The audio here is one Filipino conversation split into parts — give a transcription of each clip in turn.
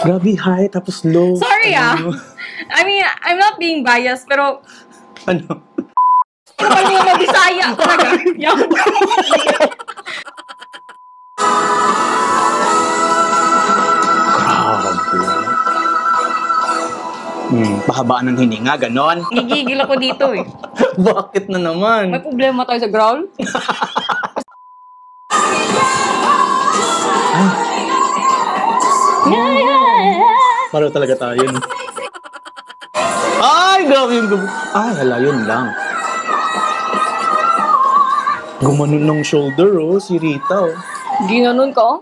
Grabe high, tapos low. Sorry I mean, I'm not being biased, pero... Ano? Kapag mo mag-Bisaya talaga. Grabe. Pahabaan ng hininga, ganon. Gigigil ako dito eh. Bakit na naman? May problema tayo sa growl? Paro talaga tayo. Ay, grabe yung gumanon. Ay, hala, yun lang. Gumanon ng shoulder, oh, si Rita, oh. Ginanon ka, oh.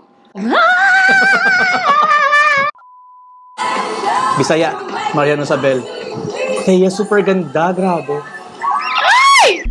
Bisaya, Mariano Sabel. Kaya super ganda, grabe. Ay!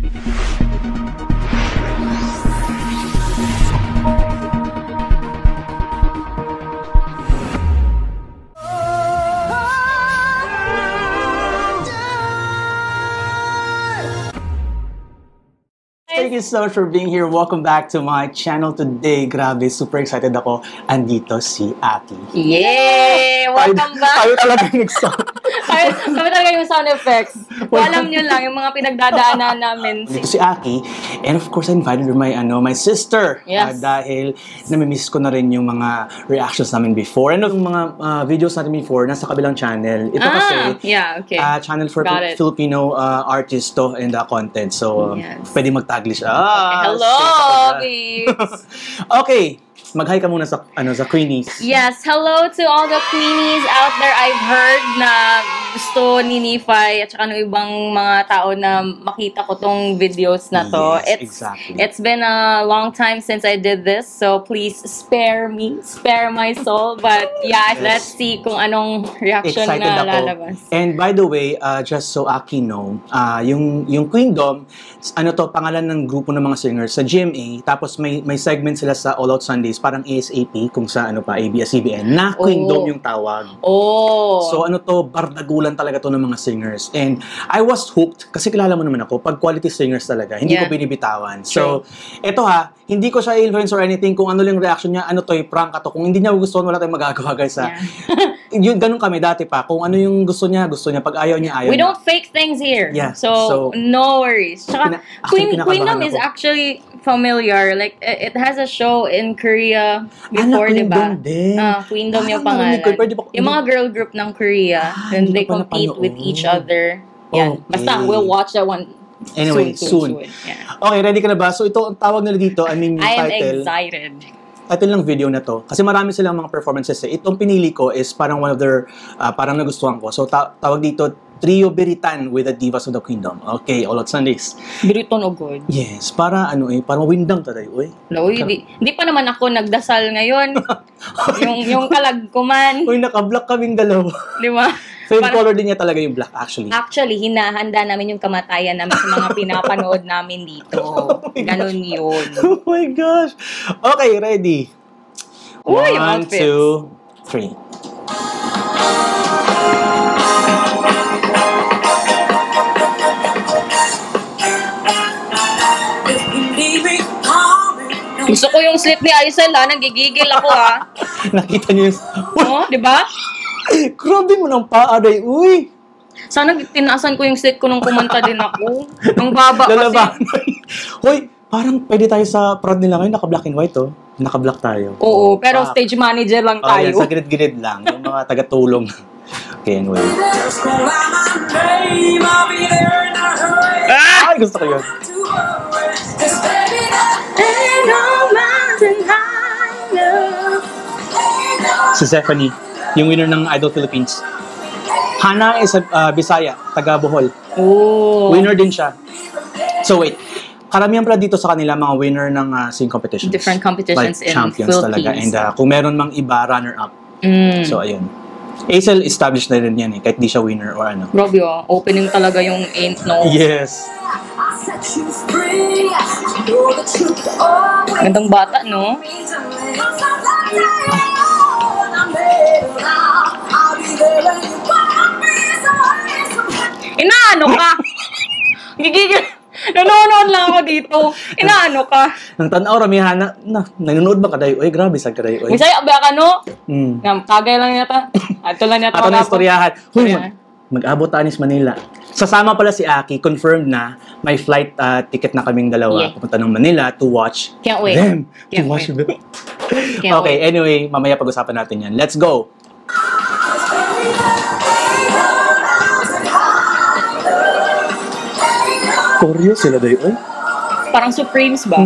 Thank you so much for being here. Welcome back to my channel today. Grabe, super excited ako. Andito si Aki. Yay! Welcome back! Tayo talaga yung excited. Kami talaga yung sound effects. Kung alam nyo lang, yung mga pinagdadaanan namin. Dito si Aki. And of course, I invited my sister. Yes. Dahil namimiss ko na rin yung mga reactions namin before. And yung mga videos natin before, nasa kabilang channel. Ito kasi, yeah, okay. channel for Filipino artists to and content. So, yes. Pwede mag-taglish. Hello, babes! Okay. Mag-hi ka muna sa Queenies. Yes, hello to all the Queenies out there. I've heard na gusto ni Nify at saka ng ibang mga tao na makita ko tong videos na to. Yes, exactly. It's been a long time since I did this, so please spare my soul. But yeah, let's see kung anong reaction excited na ako. lalabas. And by the way, just so Aki know, yung Queendom, pangalan ng grupo ng mga singers sa GMA, tapos may segment sila sa All Out Sundays, parang ASAP, kung sa ABS-CBN, na Queendom yung tawag. So bardagulan talaga to ng mga singers. And I was hooked, kasi kilala mo naman ako, pag quality singers talaga, hindi ko binibitawan. So, eto hindi ko siya influence or anything, kung ano lang reaction niya, prank to. Kung hindi niya gusto, wala tayong magagawa, guys. Yun, ganun kami dati pa. Kung ano yung gusto niya. Pag ayaw niya, ayaw We don't fake things here. Yeah. So no worries. Tsaka, Queendom is actually familiar. Like, it has a show in Korea before, diba? Queendom yung pangalan. Yung mga girl group ng Korea. And they compete with each other. Yan. Basta, we'll watch that one. Anyway, soon. Yeah. Okay, ready ka na ba? So, ito, ang tawag nila dito, yung title. I am excited. Title ng video na to. Kasi marami silang mga performances. Itong pinili ko is parang one of their, parang nagustuhan ko. So, tawag dito, Trio Biritan with the Divas of the Queendom. Okay, All Out Sundays. Biriton o good. Yes, para parang windang tayo. Hindi pa naman ako nagdasal ngayon. yung kalagkuman. Naka-black kaming dalawa. Di ba? Favorite color din niya talaga yung black, actually. Actually, hinahanda namin yung kamatayan namin sa mga pinapanood namin dito. Ganon yun. Oh my gosh. Okay, ready? Uy, 1, 2, 3. Gusto ko yung slip ni Aisel, nagigigil ako, Nakita niyo yung... di ba? Grabe mo ng paaday, uy! Sana tinaasan ko yung slip ko nung kumanta din ako. Ang baba kasi. Hoy, parang pwede tayo sa prod nila ngayon, naka-black and white, Naka-black tayo. Oo, pero stage manager lang tayo. Sa grid-grid lang. Yung mga taga-tulong. Okay, anyway. Ay, gusto ko yun. Si Stephanie, yung winner ng Idol Philippines. Hana is Bisaya, taga Bohol. Winner din siya. So wait, karamihan pala dito sa kanila mga winner ng singing competitions. Different competitions like in champions Philippines. Talaga. And kung meron mang iba, runner-up. So ayun. Aisel established na rin yan kahit di siya winner or ano. Grabe opening talaga yung Ain't No. Yes. Gandang bata, no? Inaano ka? Gigigil. Nanonood lang ako dito. Inaano ka? Nang tanaw, ramihan na, nanonood ba ka dayo? Uy, grabe, sad ka dayo. Bisaya ba ka, no? Kagay lang yata. Ato lang yata. Ato na istoryahan. Huy, mag-abot tanis Manila. Sasama pala si Aki, confirmed na may flight ticket na kaming dalawa. Pupunta ng Manila to watch them. Can't wait. Okay, anyway, mamaya pag-usapan natin yan. Let's go! Koryo sila dayo, eh? Parang Supremes ba?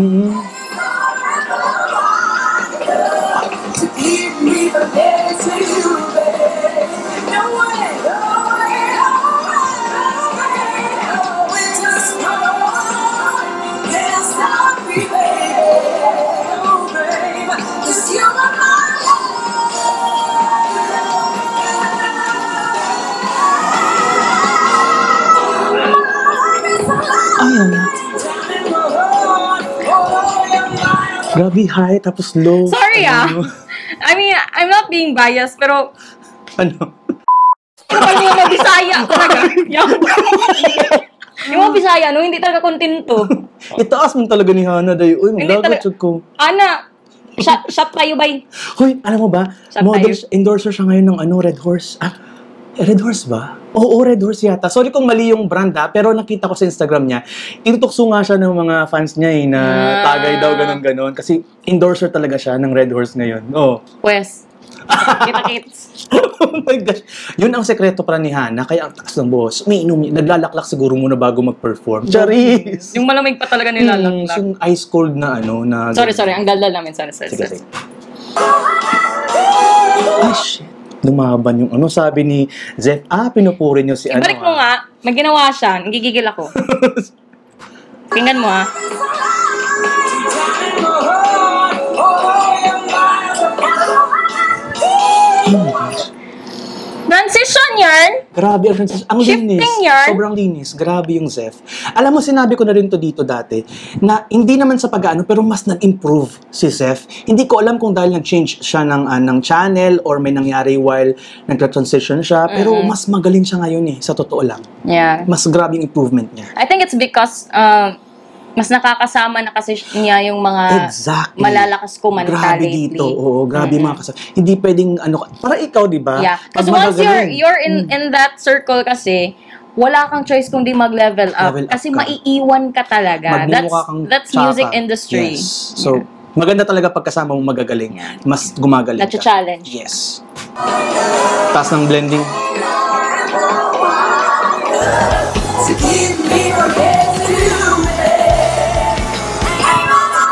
Grabe, high, tapos low. Sorry, I mean, I'm not being biased, pero... Ano? Yung mga Bisaya, talaga. Yung mga Bisaya, no, hindi talaga kontento. Itaas mo talaga ni Hana, dayo. Uy, maglagot ko. Ana, shop tayo, bay. Hoy, alam mo ba? Endorser siya ngayon ng Red Horse. Red Horse ba? Oo, Red Horse yata. Sorry kung mali yung brand pero nakita ko sa Instagram niya. Tinutukso nga siya ng mga fans niya na tagay daw ganon. Kasi endorser talaga siya ng Red Horse ngayon. Oh. Pues. Kita-kits. Oh my gosh. Yun ang sekreto pala ni Hana. Kaya ang taas ng boss. Naglalaklak siguro muna bago mag-perform. Charis! Yung malamig pa talaga nilalaklak. Yung ice cold na na... Sorry. Ang daldal namin. Sorry. Sige. Ah, shit. Lumaban yung sabi ni Zef, pinupuri niyo si Ibalik mo nga, may ginawa siya, nagigigil ako. Tingnan mo Transition yan. Grabe ang transition. Ang linis. Yan. Sobrang linis. Grabe yung Zef. Alam mo, sinabi ko na rin to dito dati na hindi naman sa pag-ano pero mas nag-improve si Zef. Hindi ko alam kung dahil nag-change siya ng channel or may nangyari while nag-transition siya. Pero mas magaling siya ngayon sa totoo lang. Yeah. Mas grabe yung improvement niya. I think it's because mas nakakasama na kasi niya yung mga malalakas kumanta grabe lately. Dito. Oo, grabe mga kasama. Hindi pwedeng para ikaw, di ba? Yeah. Because once you're in that circle kasi, wala kang choice kundi mag-level up. Kasi maiiwan ka talaga. That's music industry. Yes. So, maganda talaga pagkasama mong magagaling. Yeah. Mas gumagaling ka. Challenge. Yes. Taas ng blending.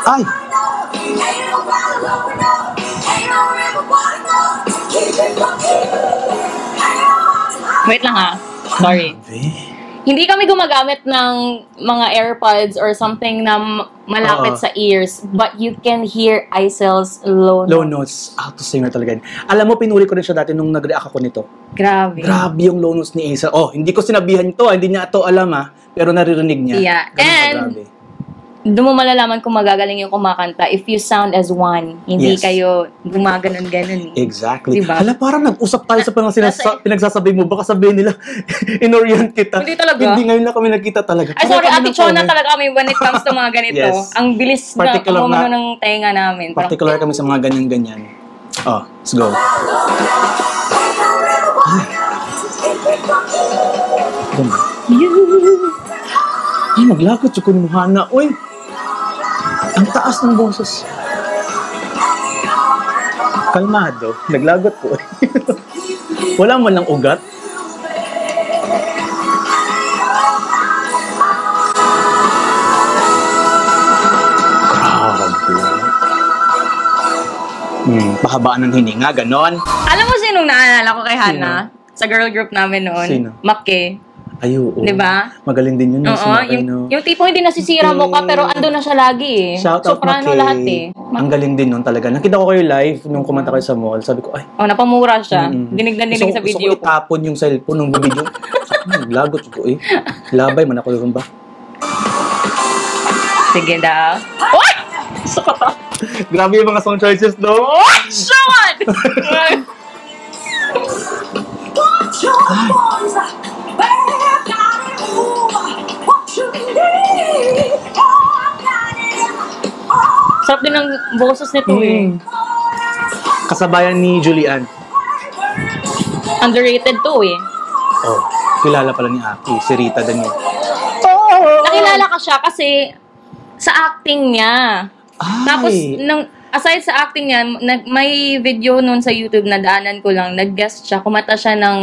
Ay! Wait lang Sorry. Hindi kami gumagamit ng mga AirPods or something na malapit sa ears, but you can hear Isel's low notes. Alto singer talaga. Alam mo, pinuli ko rin siya dati nung nag-react ako nito. Grabe. Grabe yung low notes ni Isel. Hindi ko sinabihan ito. Hindi niya ito alam pero naririnig niya. Yeah. And doon mo malalaman kung magagaling yung kumakanta if you sound as one. Hindi kayo gumaganon-ganon. Exactly. Diba? Hala, parang nag-usap tayo sa pinagsasabi mo. Baka sabihin nila, in-orient kita. Hindi talaga. Hindi ngayon lang kami nakita talaga. Ay, sorry, Ate Chona talaga kami when it comes to mga ganito. Yes. Ang bilis na kumano ng tenga namin. Particular kami sa mga ganyan-ganyan. Let's go. Ay, naglagot yung kunimuhana. Uy! Ang taas ng boses. Kalmado. Naglagot po. Wala man lang ugat. Grabe. Pahabaan ng hininga, ganon. Alam mo sinong naalala ko kay Hana? Sa girl group namin noon? Sino? Makke. Ay, oo. Diba? Magaling din yun. Yung tipo hindi nasisira mo ka, pero ando na siya lagi Shout out Soprano lahat Ang galing din nun talaga. Nakita ko kayo live nung kumanta kayo sa mall. Sabi ko, ay. Napamura siya. Dinig na dinig sa video ko. Gusto ko itapon yung cellphone nung video. Lagot ko Labay man ako yung ba? Sige daw. What? Grabe yung mga song choices do. Shot! Sarap din ang boses nito eh. Kasabayan ni Julian. Underrated to eh. Oh, kilala pala ni Aki. Si Rita din yun. Nakilala ka siya kasi sa acting niya. Ay. Tapos, aside sa acting niya, may video noon sa YouTube na daanan ko lang. Nag-guest siya. Kumata siya ng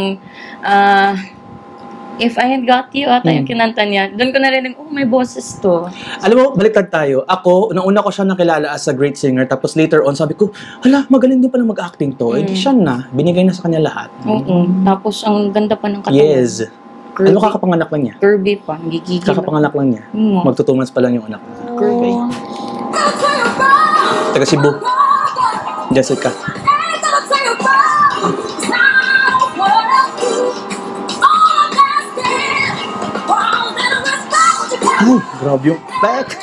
If I Had Got You ata yung kinanta niya. Doon ko narinig, oh, may boses to. Alam mo, baliktad tayo. Ako, una ko siya nakilala as a great singer. Tapos later on, sabi ko, hala, magaling din pala mag-acting to. Eh, di siya na. Binigay na sa kanya lahat. Oo. Tapos, ang ganda pa ng katawan. Yes. Curvy. Ano kakapanganak lang niya? Curvy pa. Gigigil. Kakapanganak lang niya. Magtutumans pa lang yung anak. Curvy. Taga Cebu. Jessica. Ay, grabe yung back.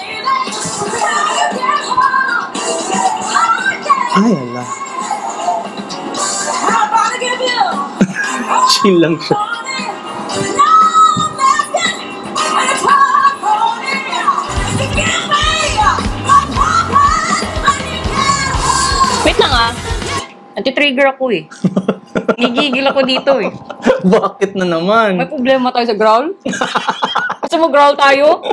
Ay, ala. Chill lang siya. Wait lang ah. Nati-trigger ako eh. Nagigigil ako dito eh. Bakit na naman? May problema tayo sa growl? Gusto mo growl tayo?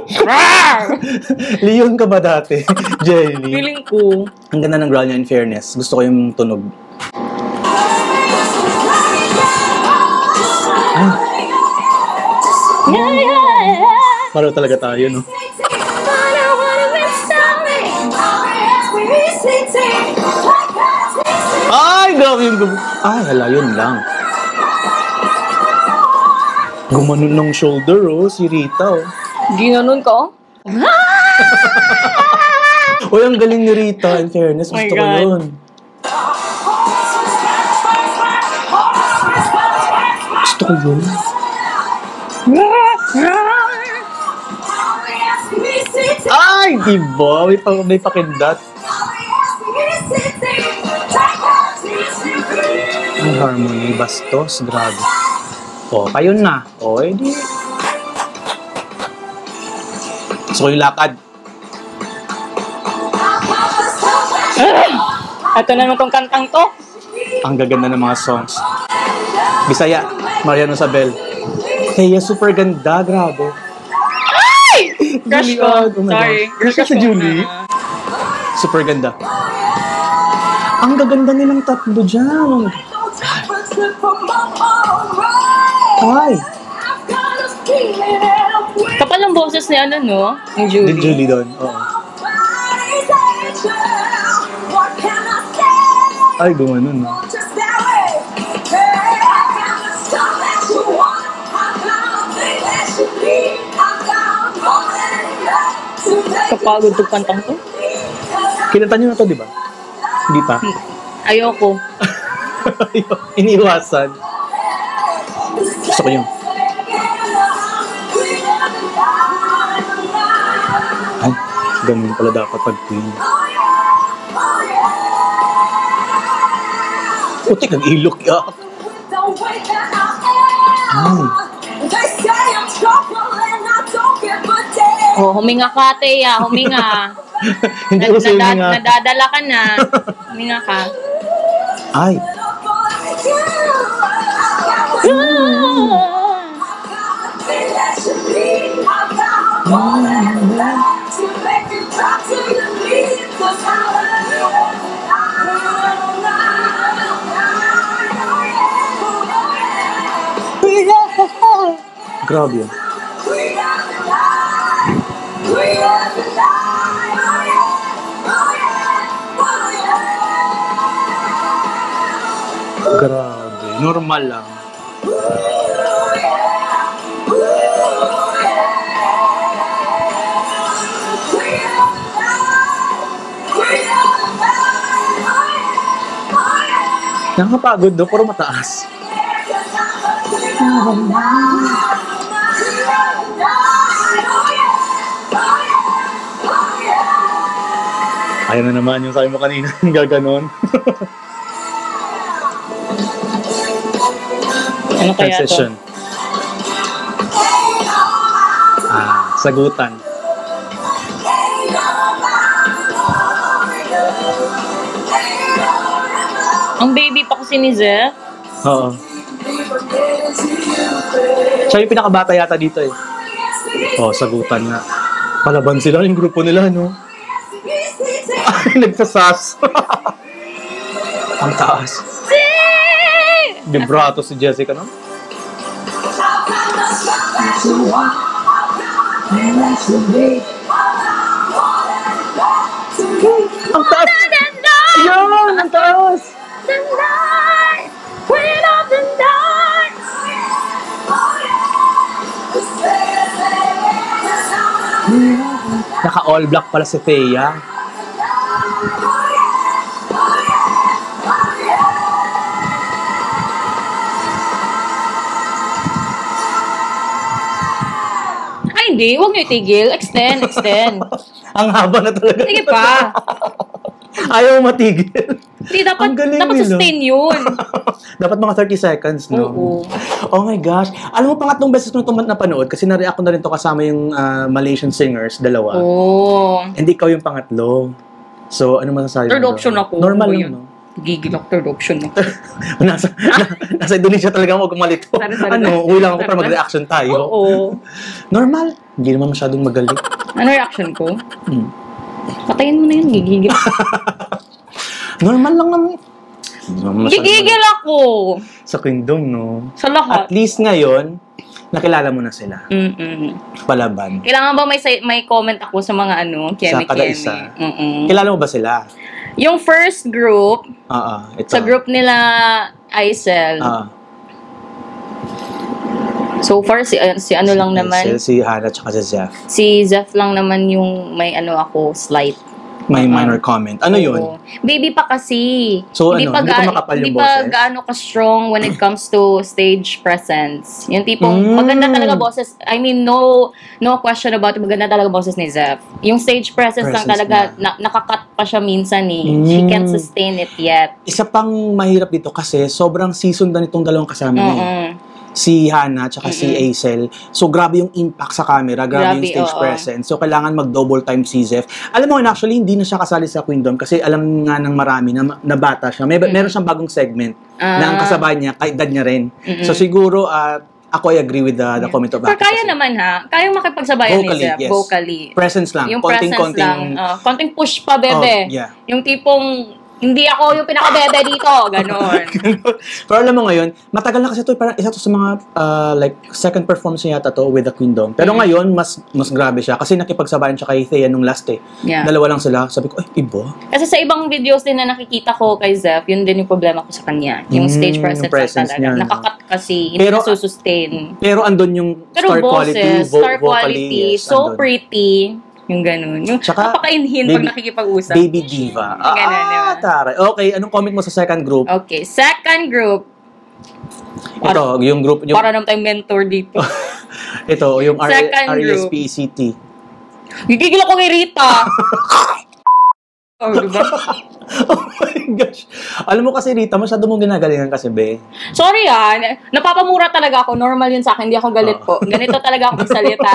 Leon ka ba dati? Jelly. Feeling ko. Ang ganda ng growl niya, in fairness. Gusto ko yung tunog. Ay. Paro talaga tayo, no? Ay, grabe yung gubo. Ay, hala, yun lang. Gumanon ng shoulder, oh, si Rita, oh. Ginanon ka, oh? Uy, ang galing ni Rita, in fairness. Gusto ko yun. Gusto ko yun. Ay, diba? May pakindat. Ang harmony, bastos, grabe. O, kayo na. O, edi. Gusto ko yung lakad. Ito na naman tong kantang to. Ang gaganda ng mga songs. Bisaya, Mariano Sabel. Kaya super ganda, grabe. Ay! Crush ko. Sorry. Crush ka si Julie? Super ganda. Ang gaganda nilang tatlo dyan. Ay! Kapal ang boses ni ano, no? Ni Julie. Ni Julie doon, oo. Ay, gumanon, no? Kapagod itong kantang to. Kinanta niyo na to, di ba? Hindi pa? Ayoko. Iniiwasan. Gusto ko yun. Ay, ganun pala dapat pag queen. Putik, ang ilok ya. Ay. Oh, huminga ka, Teya. Huminga. Hindi ko sa huminga. Nadadala ka na. Huminga ka. Ay. Grabe yun. Grabe. Normal lang. Nakakapagod do, puro mataas. Ayan na naman yung sabi mo kanina, gaganon. Ano kaya to? Ah. Sagutan. Ang baby pa kasi ni Zef. Oo. Siya yung pinakabata yata dito eh. Oh, sagutan na. Palaban sila yung grupo nila, no? Ay, nagsasas. Ang taas. Vibrato si Jessica, no? Ang taas! Ayun! Ang taas! Naka-all black pala si Thea. Ay, hindi. Huwag niyo itigil. Extend. Ang haba na talaga. Sige pa. Ayaw matigil. Hindi, dapat sustain yun. Dapat mga 30 seconds, no? Oo. Oh my gosh. Alam mo, pangatlong beses ko na napanood kasi na-react ko na rin to kasama yung Malaysian singers, dalawa. Oh. Hindi ikaw yung pangatlo. So, ano masasabi mo? Third option ako. Normal lang, no? Gigil ako, third option ako. nasa Indonesia talaga ako gumalito. Uwi lang ako para mag-reaction tayo. Oo. Normal. Hindi naman masyadong magaling. Ano reaction ko? Patayin mo na yun, gigigil. Normal lang naman. Gigigil ako! Sa Kingdom, no? Sa lahat. At least ngayon, nakilala mo na sila. Palaban. Kailangan ba may comment ako sa mga Sa kada isa. Kilala mo ba sila? Yung first group, ito. sa group nila Aisel. So far, si ano lang naman. Si Hannah tsaka si Zef. Si Zef lang naman yung may ako, slight. May minor comment. Ano yun? Baby pa kasi. So hindi pa makapal yung boses? Hindi pa gaano ka-strong when it comes to stage presence. Yung tipong, maganda talaga boses. I mean, no question about it. Maganda talaga boses ni Zef. Yung stage presence lang talaga, nakakat pa siya minsan eh. She can't sustain it yet. Isa pang mahirap dito kasi sobrang season na nitong dalawang kasama niya. Si Hannah tsaka si Aisel. So, grabe yung impact sa camera. Grabe yung stage presence. So, kailangan mag-double time si Zef. Alam mo, actually, hindi na siya kasali sa Queendom kasi alam nga ng marami na bata siya. Meron siyang bagong segment na ang kasabay niya, kay dad niya rin. So, siguro, ako I agree with the comment of Pero kaya naman kayang makipagsabayan ni Zef. Yes. Vocally. Presence lang. Yung presence lang. Konting push pa, bebe. Yung tipong, hindi ako yung pinaka-bebe dito. Ganon. Pero alam mo ngayon, matagal na kasi ito. Parang isa to sa mga second performance niya yata to with the Queendom. Pero ngayon, mas grabe siya. Kasi nakipagsabayan siya kay Thea nung last eh. Dalawa lang sila. Sabi ko, iba. Kasi sa ibang videos din na nakikita ko kay Zef, yun din yung problema ko sa kanya. Yung stage presence talaga. Niya, nakakat kasi, hindi nasusustain. Pero andun yung star boses, quality, star quality, yes, so andun. Pretty. Yung ganun. Yung napakainhin pag nakikipag-usap. Baby diva. Taray. Okay, anong comment mo sa second group? Okay, second group. Ito, yung group. Para naman tayong mentor dito. Ito, yung RESPECT. Gigigil ako kay Rita. Diba? Oh my gosh. Alam mo kasi Rita, masyado mong ginagalingan kasi, be. Sorry napapamura talaga ako. Normal yun sa akin. Hindi ako galit po. Ganito talaga ako magsalita.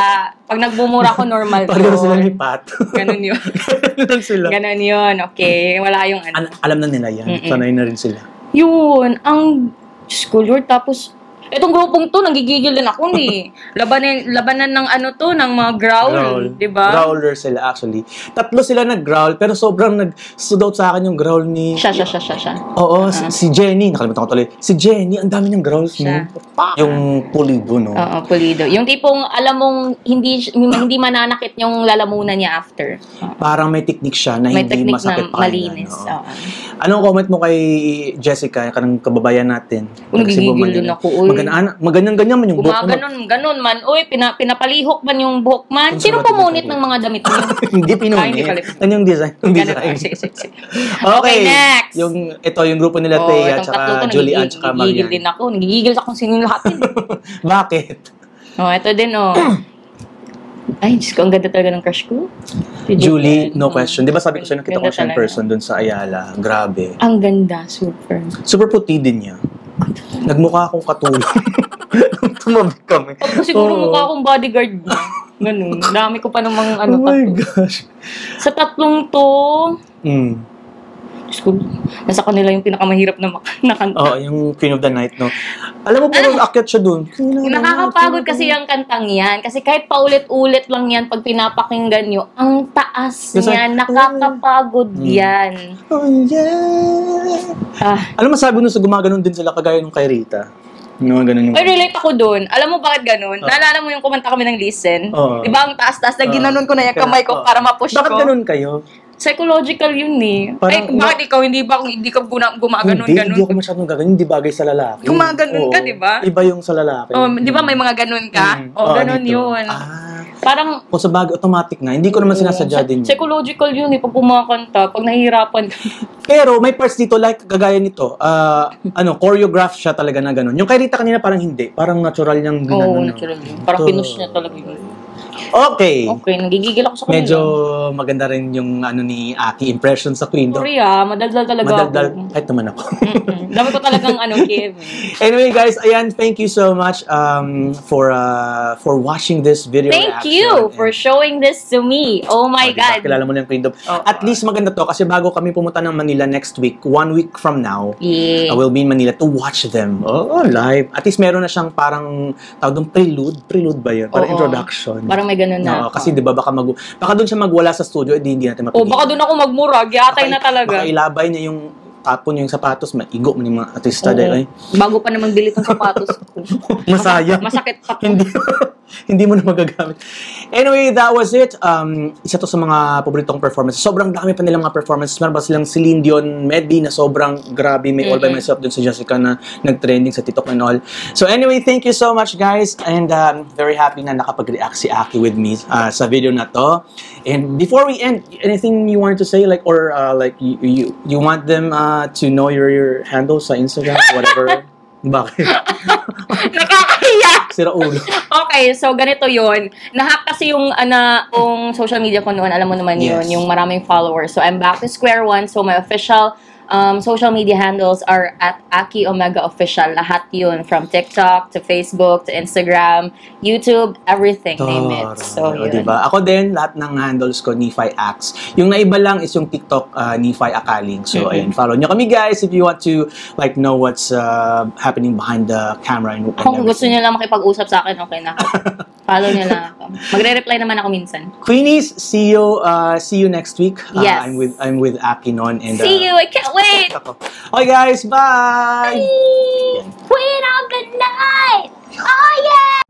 Pag nagbumura ako, normal po. Pareho sila ni Pat. Ganun yun. Ganun sila. Ganun yun. Okay. Wala yung alam na nila yan. Sanay na rin sila. Yun. Ang school Lord. Tapos, itong grupong to, nanggigigil din ako ni. Labanan ng ng mga growl, di ba? Growler sila actually. Tatlo sila nag-growl, pero sobrang nag-stood out sa akin yung growl ni... Siya. Oo, si Jenny. Nakalimutan ko tuloy. Si Jenny, ang dami niyang growls mo. Yung pulido, no? Oo, pulido. Yung tipong, alam mong, hindi mananakit yung lalamunan niya after. Parang may technique siya na may hindi masakit pa malinis. Anong comment mo kay Jessica, kanang kababayan natin? Nagigigil din ako. Maganyan-ganyan man yung buhok mo. Ganon man. Uy, pinapalihok man yung buhok man. Sino pumunit ng mga damit mo? Hindi pinunit. Yan yung design. Sige. Okay, next. Yung grupo nila Thea, tsaka Julian, tsaka Marian. Nagigigil din ako. Nagigigil ako kung sino yung lahat. Bakit? Ito din, Ay, Diyos ko, ang ganda talaga ng crush ko. Julie, no question. Di ba sabi ko sa'yo, nakita ko siya in person dun sa Ayala. Grabe. Ang ganda, super. Super puti din niya. Nagmukha akong katulong. Tumabi kami. Siguro mukha akong bodyguard niya. Ganun. Dami ko pa namang Oh my gosh. Sa tatlong to, nasa kanila yung pinakamahirap na kanta. Oo, yung Queen of the Night, no? Alam mo po, akyat siya dun. Nakakapagod kasi yung kantang yan. Kasi kahit paulit-ulit lang yan, pag pinapakinggan nyo, ang taas niyan, nakakapagod yan. Oh, yeah. Alam mo, sabi nun sa gumaganon din sila, kagaya nung kay Rita. Ay, relate ako dun. Alam mo bakit ganun? Naalala mo yung kumanta kami ng Listen? Diba ang taas-taas na ginanon ko na yung kamay ko para ma-push ko? Bakit ganun kayo? Psychological yun eh. Parang, bakit ikaw hindi ka gumaganon? Hindi ako masyadong gaganon. Hindi bagay sa lalaki. Gumaganon ka, di ba? Iba yung sa lalaki. Di ba may mga ganon ka? Ganon yun. Parang, sa bagay, automatic na. Hindi ko naman sinasadya din. Psychological yun eh. Pag kumakanta, pag nahihirapan ka. Pero may parts dito, like, kagaya nito, choreograph siya talaga na ganon. Yung kay Rita kanina parang hindi. Parang natural niyang ginanon. Oo, natural yun. Parang pinush niya talaga yun. Okay, nagigigil ako sa kanila. Medyo maganda rin yung ni Aki impression sa Queendom. Madaldal talaga Madaldal, kahit naman ako. Dami ko talagang Kevin. Anyway guys, ayan, thank you so much for watching this video Thank you for showing this to me. Oh my God. Kilala mo na yung Queendom. At least maganda to kasi bago kami pumunta ng Manila next week, 1 week from now, we'll be in Manila to watch them. Live. At least meron na siyang parang tawag doon prelude ba yun? Parang introduction. Parang may ganun na. Kasi 'di ba baka doon siya magwala sa studio, hindi natin mapigilan. Baka doon ako magmura, yatay na talaga. Baka ilabay niya yung tapon yung sapatos, maigo mo yung mga artista dahil. Bago pa naman bili ng sapatos ko. Masaya. Masakit pa. Hindi mo na magagamit. Anyway, that was it. Isa to sa mga paboritong performances. Sobrang dami pa nilang mga performances. Meron ba silang Celine Dion medley na sobrang grabe. May All By Myself dun sa Jessica na nag-trending sa TikTok and all. So anyway, thank you so much guys. And very happy na nakapag-react si Aki with me sa video na to. And before we end, anything you wanted to say? Like, or like you want them to know your handle sa Instagram, whatever? Bakit? Nakakahiya! Sira ulo. Okay, so ganito yun. Nahack kasi yung social media ko noon, alam mo naman yun, yung maraming followers. So I'm back to square one. So my official social media handles are at Aki Omega Official. Lahat yun. From TikTok to Facebook to Instagram, YouTube, everything. Name it. So yun. Diba? Ako din, lahat ng handles ko, Nephi Acts. Yung naiba lang is yung TikTok, Nephi Akaling. So ayun, follow nyo kami guys if you want to like know what's happening behind the camera. And kung gusto nyo lang makipag-usap sa akin, okay na. Follow nyo lang ako. Magre-reply naman ako minsan. Queenies, see you next week. Yes. I'm with Aki noon. And see you. I can't wait. Okay guys, bye! Bye! Queen of the Night! Oh yeah!